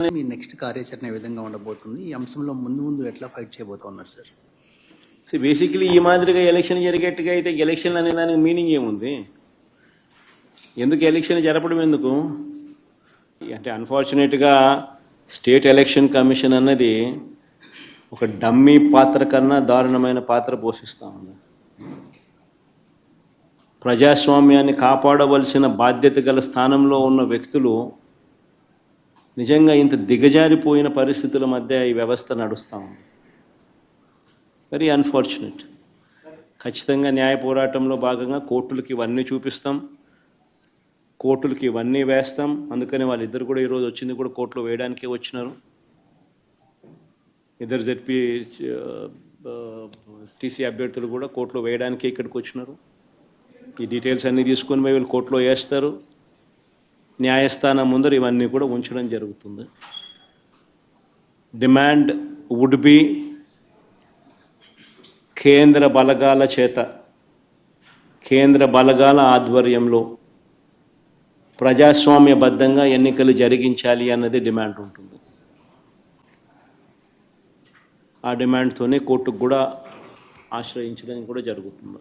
మీ next కార్యాచరణ ఏ విధంగా ఉండబోతుంది? ఈ అంశంలో ముందు ఎట్లా ఫైట్ చేయబోతున్నారు సార్? బేసికలీ ఈ మాదిరిగా ఎలక్షన్ జరిగేట్టుగా అయితే ఎలక్షన్ అనే దానికి మీనింగ్ ఏముంది? ఎందుకు ఎలక్షన్ జరపడం ఎందుకు? అంటే అన్ఫార్చునేట్గా స్టేట్ ఎలక్షన్ కమిషన్ అన్నది ఒక డమ్మీ పాత్ర కన్నా దారుణమైన పాత్ర పోషిస్తూ ఉంది. ప్రజాస్వామ్యాన్ని కాపాడవలసిన బాధ్యత గల స్థానంలో ఉన్న వ్యక్తులు నిజంగా ఇంత దిగజారిపోయిన పరిస్థితుల మధ్య ఈ వ్యవస్థ నడుస్తూ ఉంది. Very unfortunate. ఖచ్చితంగా న్యాయ పోరాటంలో భాగంగా కోర్టులకి ఇవన్నీ చూపిస్తాం, కోర్టులకి ఇవన్నీ వేస్తాం. అందుకని వాళ్ళిద్దరు కూడా ఈరోజు వచ్చింది కూడా కోర్టులో వేయడానికే వచ్చినారు. ఇద్దరు జెడ్పీ టీసీ అభ్యర్థులు కూడా కోర్టులో వేయడానికే ఇక్కడికి వచ్చినారు. ఈ డీటెయిల్స్ అన్నీ తీసుకొని పోయి వీళ్ళు కోర్టులో వేస్తారు. న్యాయస్థానం ముందర ఇవన్నీ కూడా ఉంచడం జరుగుతుంది. డిమాండ్ వుడ్ బి కేంద్ర బలగాల చేత, కేంద్ర బలగాల ఆధ్వర్యంలో ప్రజాస్వామ్యబద్ధంగా ఎన్నికలు జరిగించాలి అన్నది డిమాండ్ ఉంటుంది. ఆ డిమాండ్తోనే కోర్టుకు కూడా ఆశ్రయించడం కూడా జరుగుతుంది.